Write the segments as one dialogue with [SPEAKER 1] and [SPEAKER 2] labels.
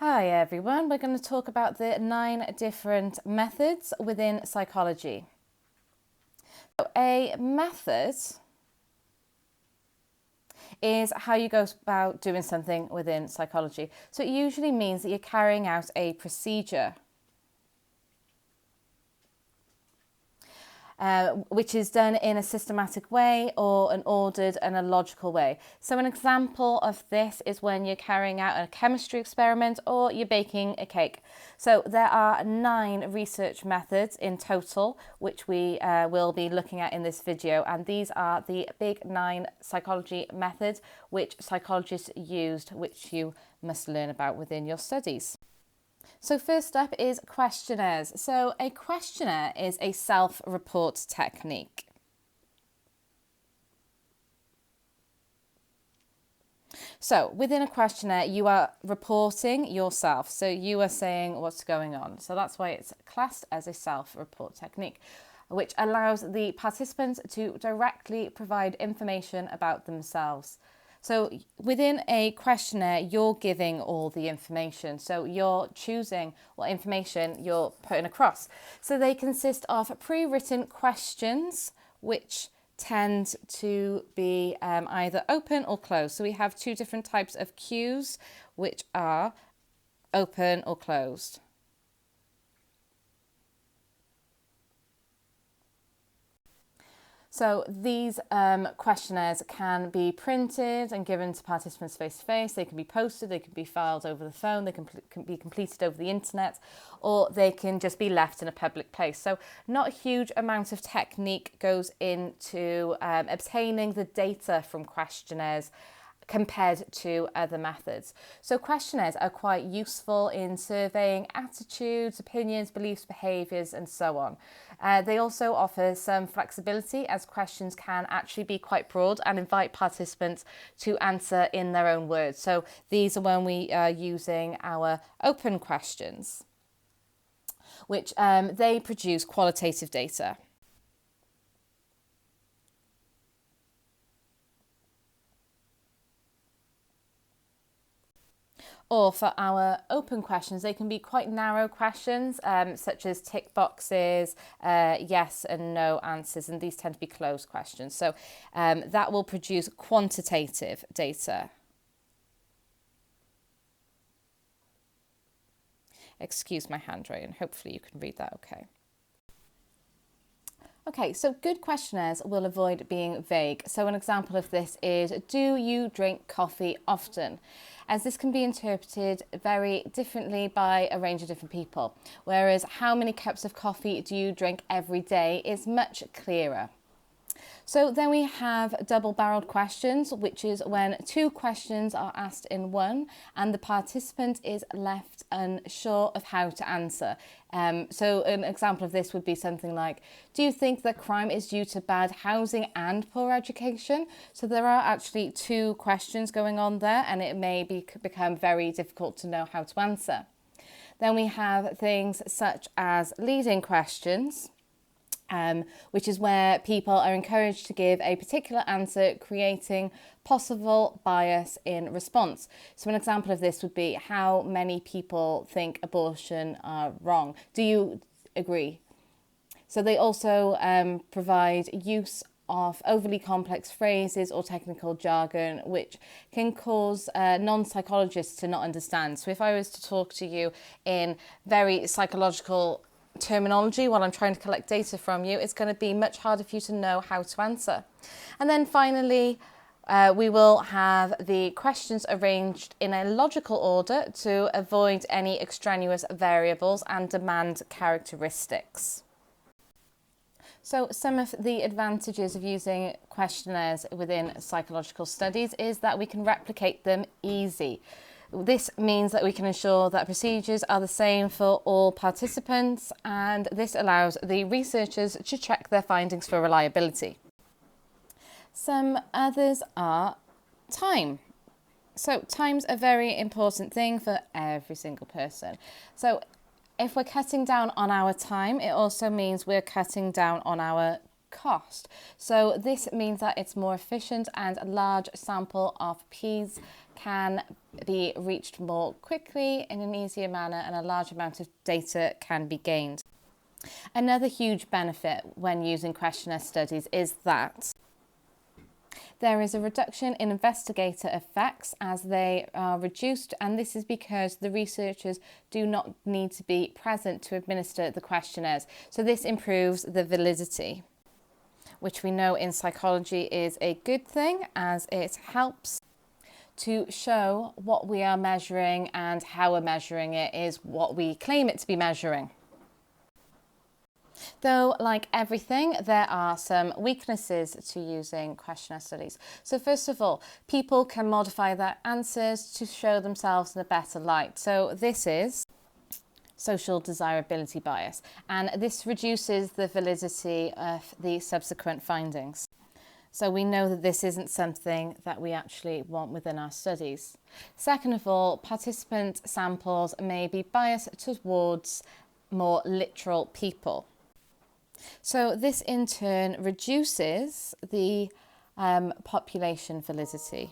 [SPEAKER 1] Hi everyone, we're going to talk about the 9 different methods within psychology. So a method is how you go about doing something within psychology. So it usually means that you're carrying out a procedure, which is done in a systematic way or an ordered and a logical way. So an example of this is when you're carrying out a chemistry experiment or you're baking a cake. So there are 9 research methods in total, which we will be looking at in this video. And these are the big 9 psychology methods which psychologists used, which you must learn about within your studies. So first up is questionnaires. So a questionnaire is a self-report technique. So within a questionnaire, you are reporting yourself. So you are saying what's going on. So that's why it's classed as a self-report technique, which allows the participants to directly provide information about themselves. So within a questionnaire, you're giving all the information. So you're choosing what information you're putting across. So they consist of pre-written questions, which tend to be either open or closed. So we have 2 different types of cues, which are open or closed. So these questionnaires can be printed and given to participants face-to-face. They can be posted, they can be filed over the phone, they can be completed over the internet, or they can just be left in a public place. So not a huge amount of technique goes into obtaining the data from questionnaires compared to other methods. So questionnaires are quite useful in surveying attitudes, opinions, beliefs, behaviours and so on. They also offer some flexibility as questions can actually be quite broad and invite participants to answer in their own words. So these are when we are using our open questions, which they produce qualitative data. Or for our open questions, they can be quite narrow questions, such as tick boxes, yes and no answers, and these tend to be closed questions. So that will produce quantitative data. Excuse my handwriting, hopefully you can read that okay. Okay, so good questionnaires will avoid being vague. So an example of this is, do you drink coffee often? As this can be interpreted very differently by a range of different people. Whereas how many cups of coffee do you drink every day is much clearer. So then we have double-barreled questions, which is when 2 questions are asked in one and the participant is left unsure of how to answer. So an example of this would be something like, do you think that crime is due to bad housing and poor education? So there are actually 2 questions going on there, and it may become very difficult to know how to answer. Then we have things such as leading questions, which is where people are encouraged to give a particular answer, creating possible bias in response. So an example of this would be, how many people think abortion are wrong? Do you agree? So they also provide use of overly complex phrases or technical jargon, which can cause non-psychologists to not understand. So if I was to talk to you in very psychological terminology while I'm trying to collect data from you, it's going to be much harder for you to know how to answer. And then finally, we will have the questions arranged in a logical order to avoid any extraneous variables and demand characteristics. So some of the advantages of using questionnaires within psychological studies is that we can replicate them easy. This means that we can ensure that procedures are the same for all participants, and this allows the researchers to check their findings for reliability. Some others are time. So time's a very important thing for every single person. So if we're cutting down on our time, it also means we're cutting down on our cost. So this means that it's more efficient and a large sample of P's can be reached more quickly in an easier manner, and a large amount of data can be gained. Another huge benefit when using questionnaire studies is that there is a reduction in investigator effects as they are reduced, and this is because the researchers do not need to be present to administer the questionnaires. So this improves the validity, which we know in psychology is a good thing, as it helps to show what we are measuring and how we're measuring it is what we claim it to be measuring. Though, like everything, there are some weaknesses to using questionnaire studies. So first of all, people can modify their answers to show themselves in a better light. So this is social desirability bias, and this reduces the validity of the subsequent findings. So we know that this isn't something that we actually want within our studies. Second of all, participant samples may be biased towards more literal people. So this in turn reduces the population validity,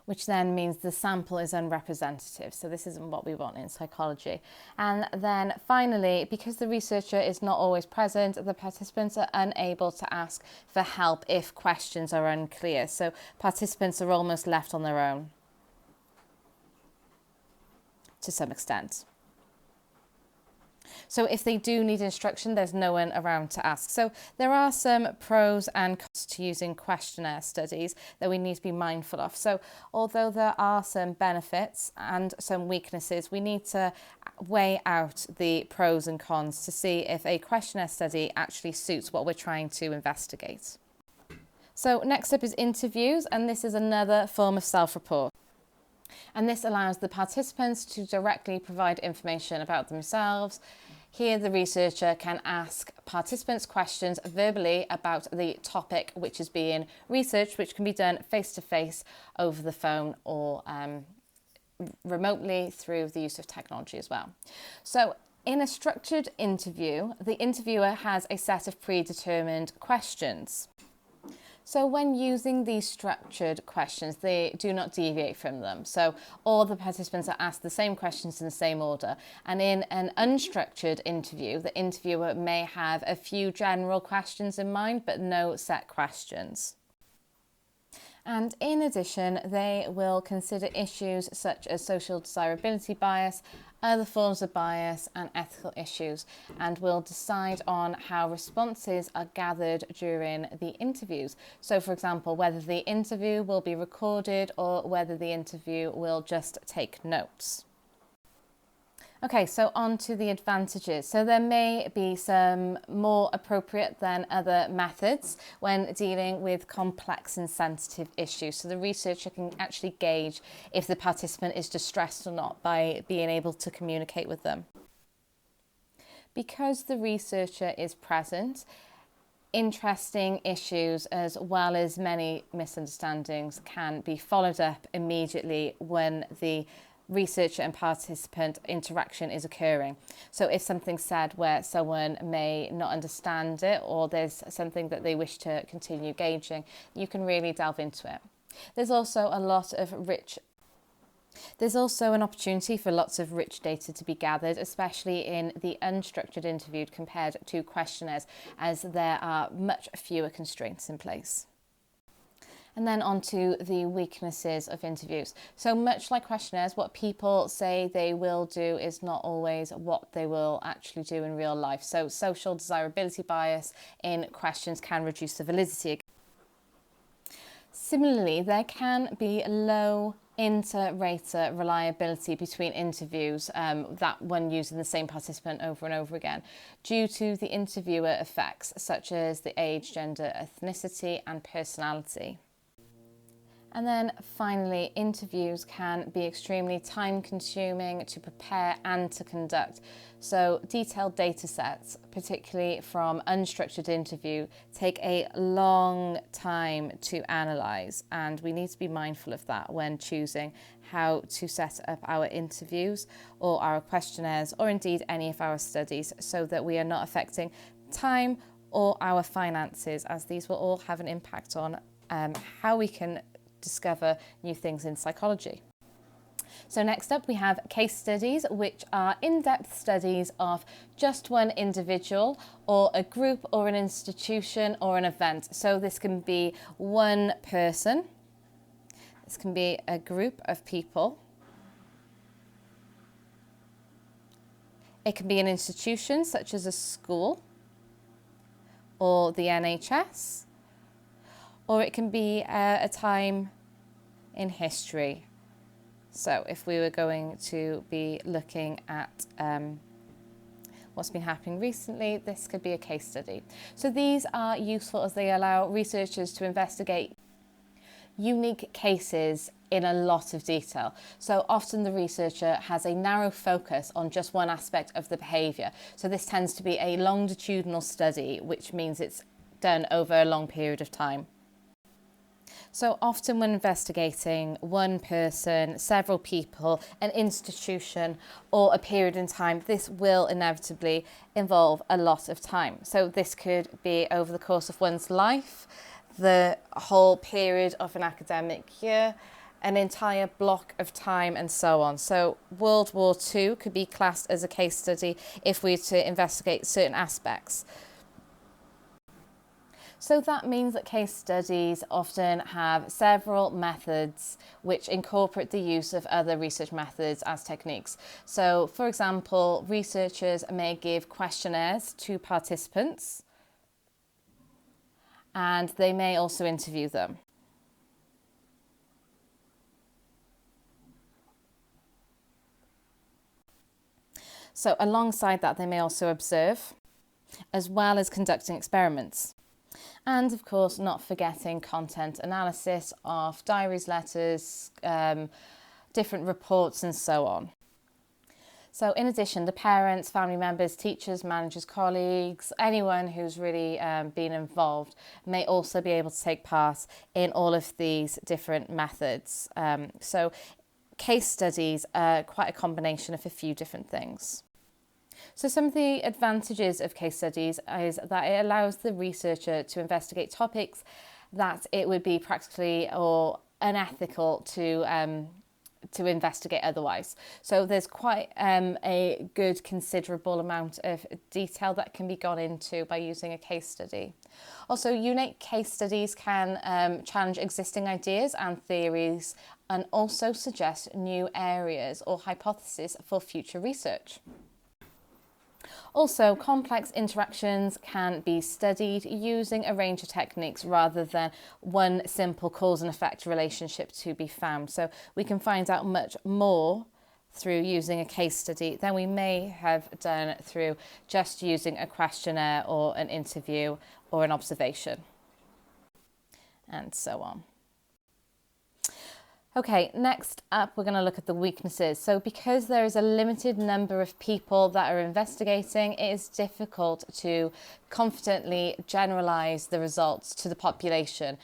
[SPEAKER 1] which then means the sample is unrepresentative. So this isn't what we want in psychology. And then finally, because the researcher is not always present, the participants are unable to ask for help if questions are unclear. So participants are almost left on their own to some extent. So if they do need instruction, there's no one around to ask. So there are some pros and cons to using questionnaire studies that we need to be mindful of. So although there are some benefits and some weaknesses, we need to weigh out the pros and cons to see if a questionnaire study actually suits what we're trying to investigate. So next up is interviews, and this is another form of self-report. And this allows the participants to directly provide information about themselves. Here, the researcher can ask participants questions verbally about the topic which is being researched, which can be done face-to-face over the phone or remotely through the use of technology as well. So in a structured interview, the interviewer has a set of predetermined questions. So when using these structured questions, they do not deviate from them. So all the participants are asked the same questions in the same order. And in an unstructured interview, the interviewer may have a few general questions in mind, but no set questions. And in addition, they will consider issues such as social desirability bias, other forms of bias and ethical issues, and will decide on how responses are gathered during the interviews. So for example, whether the interview will be recorded or whether the interview will just take notes. Okay, so on to the advantages. So there may be some more appropriate than other methods when dealing with complex and sensitive issues. So the researcher can actually gauge if the participant is distressed or not by being able to communicate with them. Because the researcher is present, interesting issues as well as many misunderstandings can be followed up immediately when the researcher and participant interaction is occurring. So if something's said where someone may not understand it, or there's something that they wish to continue gauging, you can really delve into it. There's also an opportunity for lots of rich data to be gathered, especially in the unstructured interview compared to questionnaires, as there are much fewer constraints in place. And then on to the weaknesses of interviews. So much like questionnaires, what people say they will do is not always what they will actually do in real life. So social desirability bias in questions can reduce the validity. Similarly, there can be low inter-rater reliability between interviews that when using the same participant over and over again, due to the interviewer effects such as the age, gender, ethnicity and personality. And then finally, interviews can be extremely time-consuming to prepare and to conduct. So detailed data sets, particularly from unstructured interview, take a long time to analyse, and we need to be mindful of that when choosing how to set up our interviews or our questionnaires, or indeed any of our studies, so that we are not affecting time or our finances, as these will all have an impact on how we can discover new things in psychology. So next up we have case studies, which are in-depth studies of just one individual or a group or an institution or an event. So this can be one person, this can be a group of people, it can be an institution such as a school or the NHS, or it can be a time in history. So if we were going to be looking at what's been happening recently, this could be a case study. So these are useful as they allow researchers to investigate unique cases in a lot of detail. So often the researcher has a narrow focus on just one aspect of the behaviour. So this tends to be a longitudinal study, which means it's done over a long period of time. So often when investigating one person, several people, an institution or a period in time, this will inevitably involve a lot of time. So this could be over the course of one's life, the whole period of an academic year, an entire block of time and so on. So World War II could be classed as a case study if we were to investigate certain aspects. So that means that case studies often have several methods which incorporate the use of other research methods as techniques. So for example, researchers may give questionnaires to participants and they may also interview them. So alongside that, they may also observe, as well as conducting experiments. And of course, not forgetting content analysis of diaries, letters, different reports and so on. So in addition, the parents, family members, teachers, managers, colleagues, anyone who's really been involved may also be able to take part in all of these different methods. So case studies are quite a combination of a few different things. So some of the advantages of case studies is that it allows the researcher to investigate topics that it would be practically or unethical to investigate otherwise. So there's quite a good considerable amount of detail that can be gone into by using a case study. Also, unique case studies can challenge existing ideas and theories and also suggest new areas or hypotheses for future research. Also, complex interactions can be studied using a range of techniques rather than one simple cause and effect relationship to be found. So we can find out much more through using a case study than we may have done through just using a questionnaire or an interview or an observation, and so on. Okay, next up we're going to look at the weaknesses. So because there is a limited number of people that are investigating, it is difficult to confidently generalise the results to the population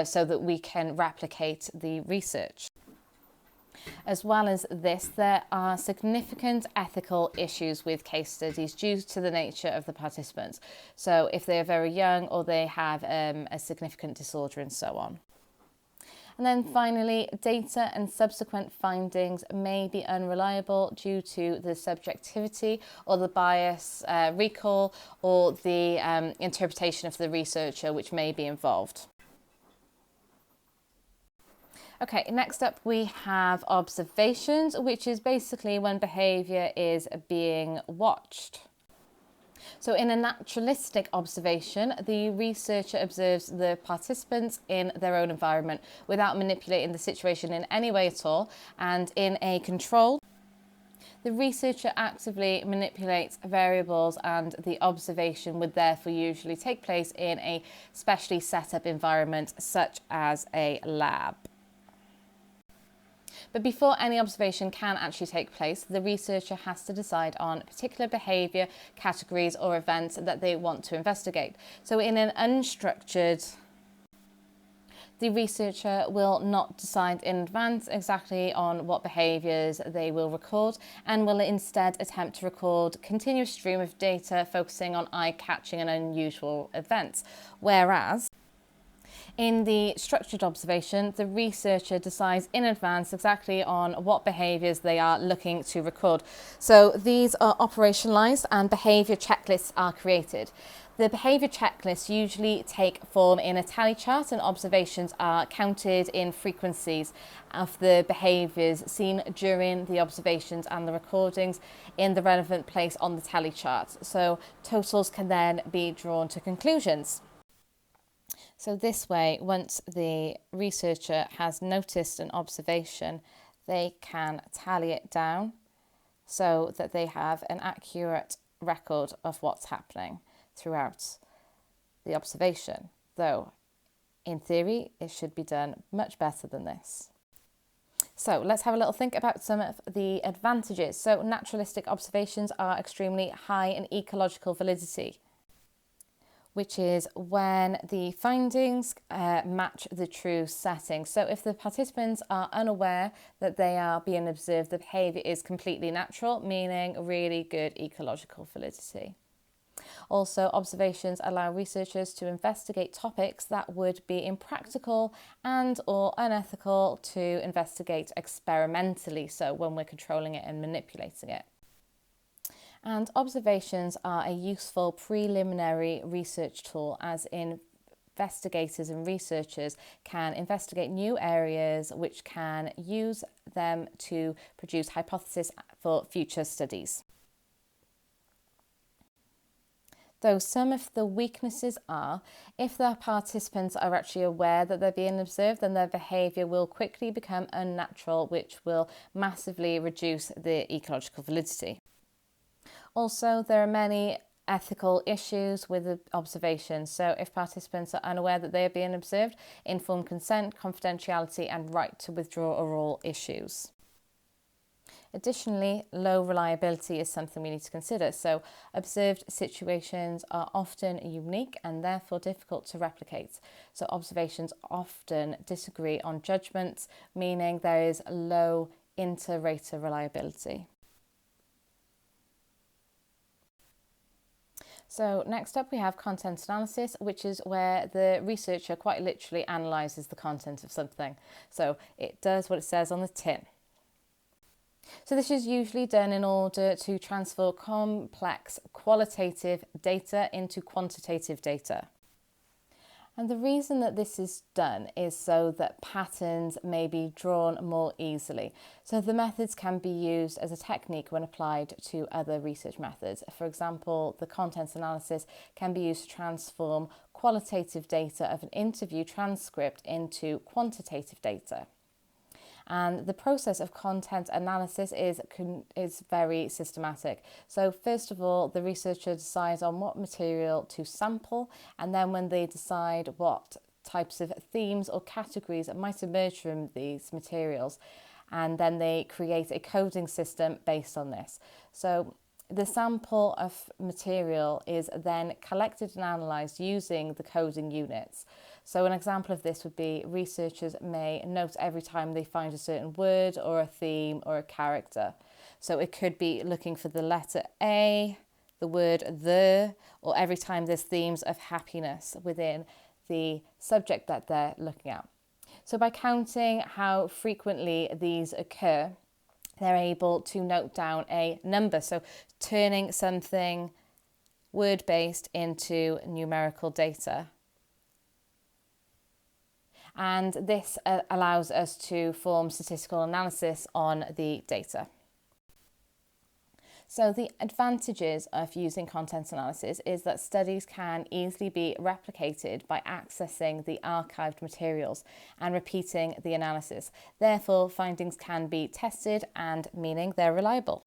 [SPEAKER 1] so that we can replicate the research. As well as this, there are significant ethical issues with case studies due to the nature of the participants. So if they are very young or they have a significant disorder and so on. And then finally, data and subsequent findings may be unreliable due to the subjectivity or the bias, recall, or the interpretation of the researcher which may be involved. Okay, next up we have observations, which is basically when behaviour is being watched. So in a naturalistic observation, the researcher observes the participants in their own environment without manipulating the situation in any way at all. And in a control, the researcher actively manipulates variables and the observation would therefore usually take place in a specially set up environment such as a lab. But before any observation can actually take place, the researcher has to decide on particular behaviour, categories or events that they want to investigate. So in an unstructured, the researcher will not decide in advance exactly on what behaviours they will record and will instead attempt to record a continuous stream of data focusing on eye-catching and unusual events. Whereas In the structured observation, the researcher decides in advance exactly on what behaviours they are looking to record. So these are operationalised and behaviour checklists are created. The behaviour checklists usually take form in a tally chart, and observations are counted in frequencies of the behaviours seen during the observations and the recordings in the relevant place on the tally chart. So totals can then be drawn to conclusions. So this way, once the researcher has noticed an observation, they can tally it down so that they have an accurate record of what's happening throughout the observation. Though, in theory, it should be done much better than this. So let's have a little think about some of the advantages. So naturalistic observations are extremely high in ecological validity, which is when the findings match the true setting. So if the participants are unaware that they are being observed, the behaviour is completely natural, meaning really good ecological validity. Also, observations allow researchers to investigate topics that would be impractical and or unethical to investigate experimentally, so when we're controlling it and manipulating it. And observations are a useful preliminary research tool, as investigators and researchers can investigate new areas which can use them to produce hypotheses for future studies. Though some of the weaknesses are, if the participants are actually aware that they're being observed, then their behaviour will quickly become unnatural, which will massively reduce the ecological validity. Also, there are many ethical issues with the observation. So if participants are unaware that they are being observed, informed consent, confidentiality and right to withdraw are all issues. Additionally, low reliability is something we need to consider. So observed situations are often unique and therefore difficult to replicate. So observations often disagree on judgments, meaning there is low inter-rater reliability. So next up we have content analysis, which is where the researcher quite literally analyses the content of something. So it does what it says on the tin. So this is usually done in order to transfer complex qualitative data into quantitative data. And the reason that this is done is so that patterns may be drawn more easily. So the methods can be used as a technique when applied to other research methods. For example, the content analysis can be used to transform qualitative data of an interview transcript into quantitative data. And the process of content analysis is very systematic. So first of all, the researcher decides on what material to sample, and then when they decide what types of themes or categories might emerge from these materials, and then they create a coding system based on this. So the sample of material is then collected and analysed using the coding units. So an example of this would be researchers may note every time they find a certain word or a theme or a character. So it could be looking for the letter A, the word the, or every time there's themes of happiness within the subject that they're looking at. So by counting how frequently these occur, they're able to note down a number. So turning something word-based into numerical data. And this allows us to form statistical analysis on the data. So the advantages of using content analysis is that studies can easily be replicated by accessing the archived materials and repeating the analysis. Therefore, findings can be tested and meaning they're reliable.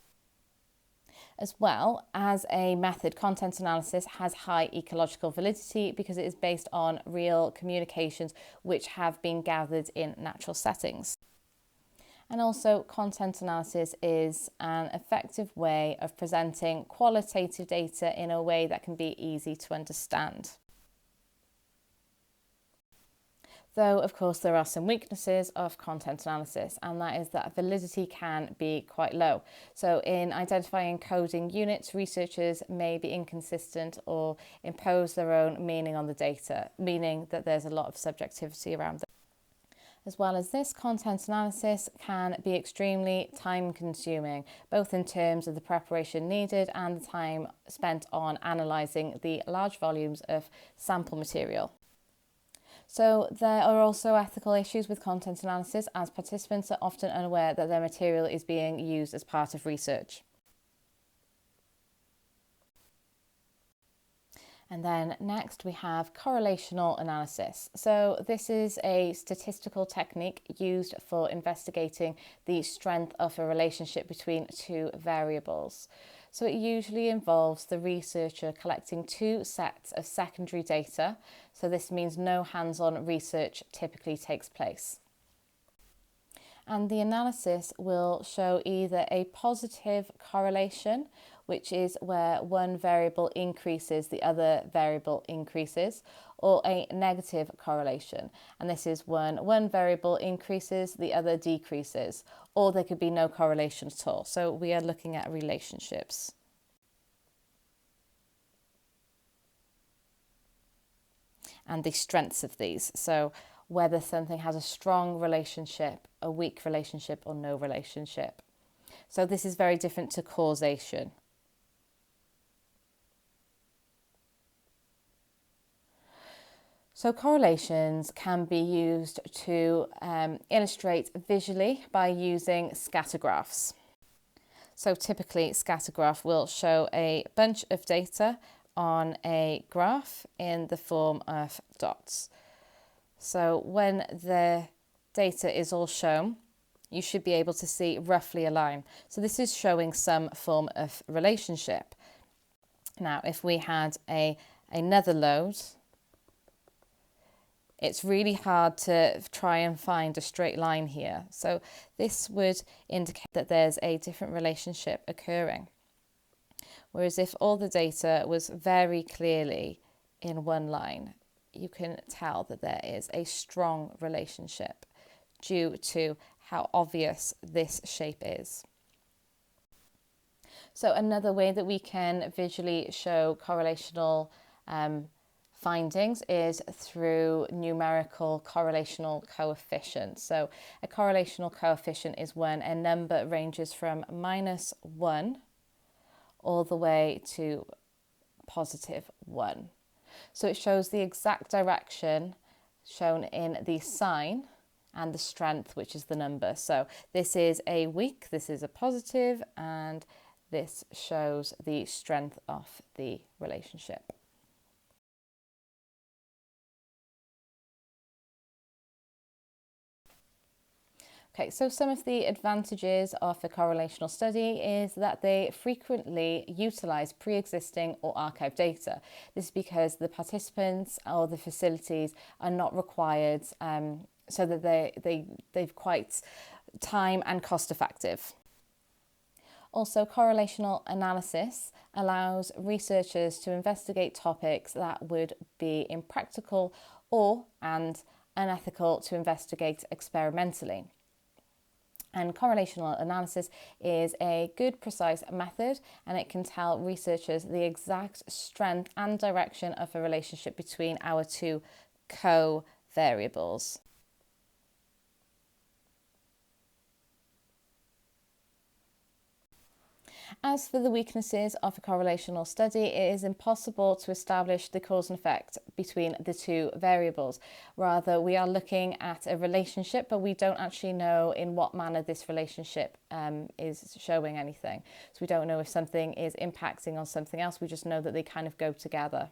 [SPEAKER 1] As well as a method, content analysis has high ecological validity because it is based on real communications which have been gathered in natural settings. And also, content analysis is an effective way of presenting qualitative data in a way that can be easy to understand. Though, of course, there are some weaknesses of content analysis, and that is that validity can be quite low. So in identifying coding units, researchers may be inconsistent or impose their own meaning on the data, meaning that there's a lot of subjectivity around it. As well as this, content analysis can be extremely time consuming, both in terms of the preparation needed and the time spent on analysing the large volumes of sample material. So there are also ethical issues with content analysis, as participants are often unaware that their material is being used as part of research. And then next we have correlational analysis. So this is a statistical technique used for investigating the strength of a relationship between two variables. So it usually involves the researcher collecting two sets of secondary data. So this means no hands-on research typically takes place. And the analysis will show either a positive correlation, which is where one variable increases, the other variable increases, or a negative correlation. And this is when one variable increases, the other decreases, or there could be no correlation at all. So we are looking at relationships. And the strengths of these. So whether something has a strong relationship, a weak relationship, or no relationship. So this is very different to causation. So correlations can be used to illustrate visually by using scatter graphs. So typically scatter graph will show a bunch of data on a graph in the form of dots. So when the data is all shown, you should be able to see roughly a line. So this is showing some form of relationship. Now, if we had another load, it's really hard to try and find a straight line here. So this would indicate that there's a different relationship occurring. Whereas if all the data was very clearly in one line, you can tell that there is a strong relationship due to how obvious this shape is. So another way that we can visually show correlational findings is through numerical correlational coefficients. So a correlational coefficient is when a number ranges from -1 all the way to +1. So it shows the exact direction shown in the sign and the strength, which is the number. So this is a weak, this is a positive, and this shows the strength of the relationship. Okay, so some of the advantages of a correlational study is that they frequently utilise pre-existing or archived data. This is because the participants or the facilities are not required, so that they're quite time and cost effective. Also, correlational analysis allows researchers to investigate topics that would be impractical and unethical to investigate experimentally. And correlational analysis is a good, precise method, and it can tell researchers the exact strength and direction of a relationship between our two co-variables. As for the weaknesses of a correlational study, it is impossible to establish the cause and effect between the two variables. Rather, we are looking at a relationship, but we don't actually know in what manner this relationship is showing anything. So we don't know if something is impacting on something else, we just know that they kind of go together.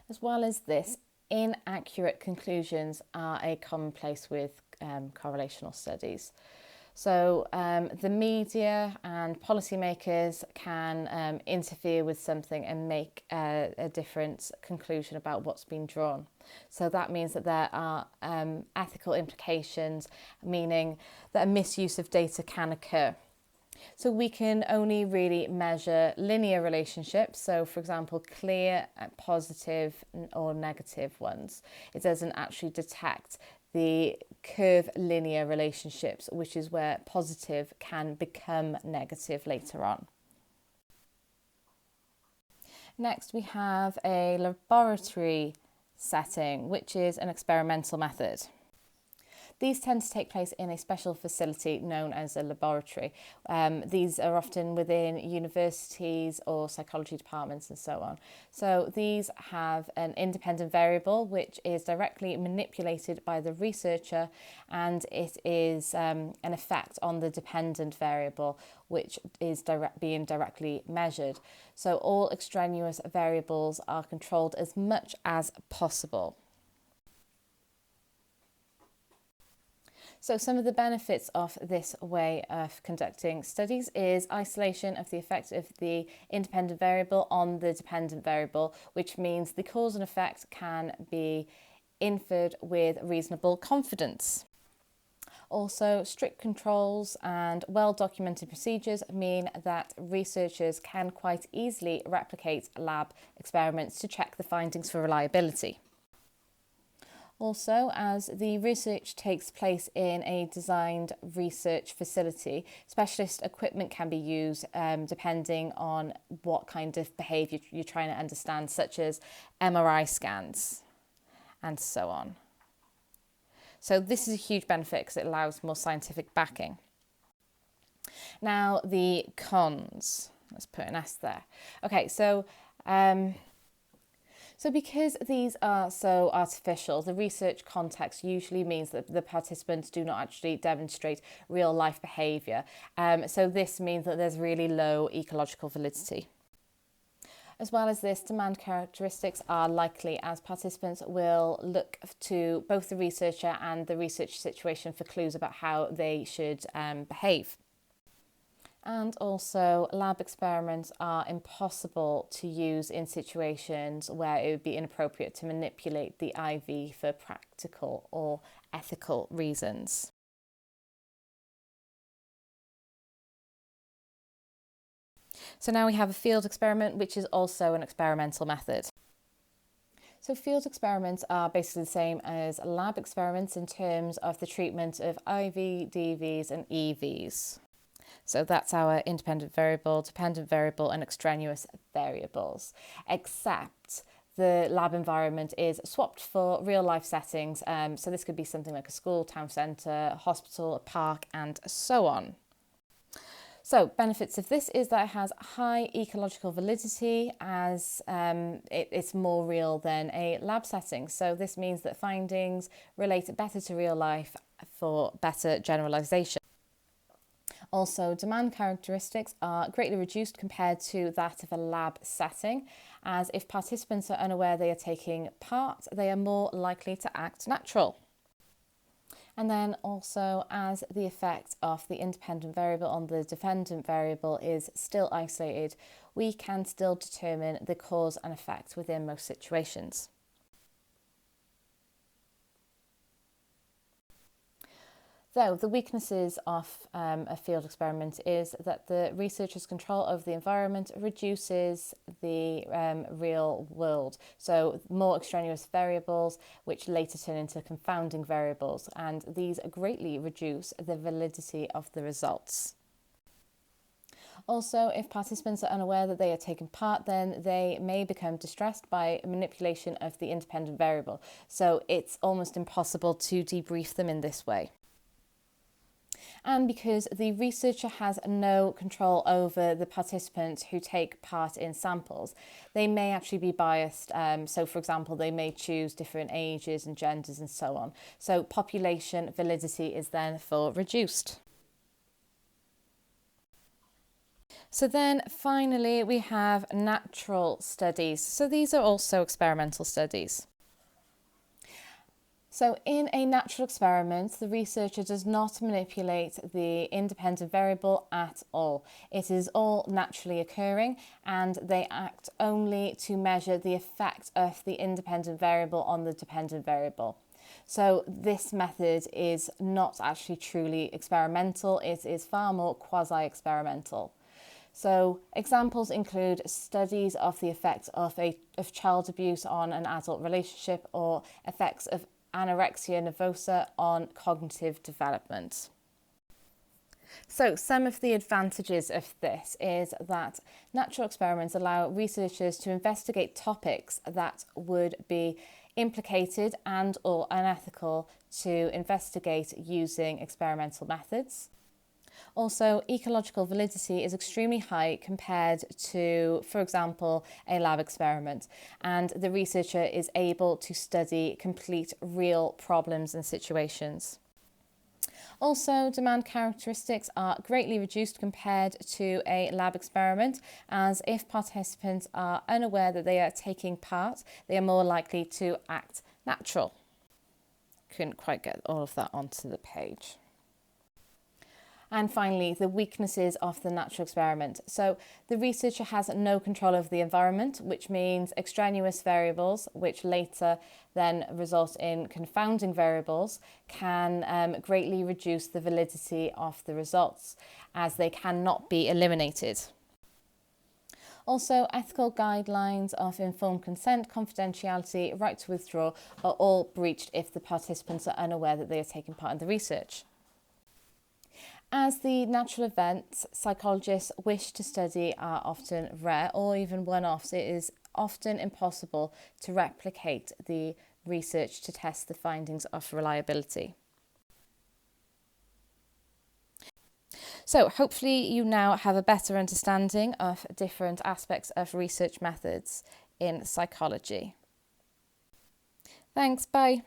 [SPEAKER 1] As well as this, inaccurate conclusions are a commonplace with correlational studies. So the media and policymakers can interfere with something and make a different conclusion about what's been drawn. So that means that there are ethical implications, meaning that a misuse of data can occur. So we can only really measure linear relationships. So for example, clear, positive or negative ones. It doesn't actually detect the curvilinear relationships, which is where positive can become negative later on. Next, we have a laboratory setting, which is an experimental method. These tend to take place in a special facility known as a laboratory. These are often within universities or psychology departments and so on. So these have an independent variable which is directly manipulated by the researcher, and it is an effect on the dependent variable which is being directly measured. So all extraneous variables are controlled as much as possible. So some of the benefits of this way of conducting studies is isolation of the effect of the independent variable on the dependent variable, which means the cause and effect can be inferred with reasonable confidence. Also, strict controls and well-documented procedures mean that researchers can quite easily replicate lab experiments to check the findings for reliability. Also, as the research takes place in a designed research facility, specialist equipment can be used depending on what kind of behaviour you're trying to understand, such as MRI scans and so on. So this is a huge benefit because it allows more scientific backing. Now the cons, let's put an S there. Okay, so because these are so artificial, the research context usually means that the participants do not actually demonstrate real life behaviour. So this means that there's really low ecological validity. As well as this, demand characteristics are likely as participants will look to both the researcher and the research situation for clues about how they should behave. And also, lab experiments are impossible to use in situations where it would be inappropriate to manipulate the IV for practical or ethical reasons. So now we have a field experiment, which is also an experimental method. So field experiments are basically the same as lab experiments in terms of the treatment of IV, DVs and EVs. So that's our independent variable, dependent variable and extraneous variables, except the lab environment is swapped for real life settings. So this could be something like a school, town centre, a hospital, a park and so on. So benefits of this is that it has high ecological validity as it's more real than a lab setting. So this means that findings relate better to real life for better generalisation. Also, demand characteristics are greatly reduced compared to that of a lab setting, as if participants are unaware they are taking part, they are more likely to act natural. And then also, as the effect of the independent variable on the dependent variable is still isolated, we can still determine the cause and effect within most situations. Though the weaknesses of a field experiment is that the researcher's control over the environment reduces the real world. So more extraneous variables, which later turn into confounding variables, and these greatly reduce the validity of the results. Also, if participants are unaware that they are taking part, then they may become distressed by manipulation of the independent variable. So it's almost impossible to debrief them in this way. And because the researcher has no control over the participants who take part in samples, they may actually be biased. So, for example, they may choose different ages and genders and so on. So population validity is therefore reduced. So then finally we have natural studies. So these are also experimental studies. So in a natural experiment, the researcher does not manipulate the independent variable at all. It is all naturally occurring, and they act only to measure the effect of the independent variable on the dependent variable. So this method is not actually truly experimental, it is far more quasi-experimental. So examples include studies of the effects of child abuse on an adult relationship, or effects of anorexia nervosa on cognitive development. So some of the advantages of this is that natural experiments allow researchers to investigate topics that would be implicated and or unethical to investigate using experimental methods. Also, ecological validity is extremely high compared to, for example, a lab experiment, and the researcher is able to study complete real problems and situations. Also, demand characteristics are greatly reduced compared to a lab experiment, as if participants are unaware that they are taking part, they are more likely to act natural. Couldn't quite get all of that onto the page. And finally, the weaknesses of the natural experiment. So the researcher has no control over the environment, which means extraneous variables, which later then result in confounding variables, can greatly reduce the validity of the results, as they cannot be eliminated. Also, ethical guidelines of informed consent, confidentiality, right to withdraw are all breached if the participants are unaware that they are taking part in the research. As the natural events psychologists wish to study are often rare or even one-offs, it is often impossible to replicate the research to test the findings of reliability. So hopefully you now have a better understanding of different aspects of research methods in psychology. Thanks, bye.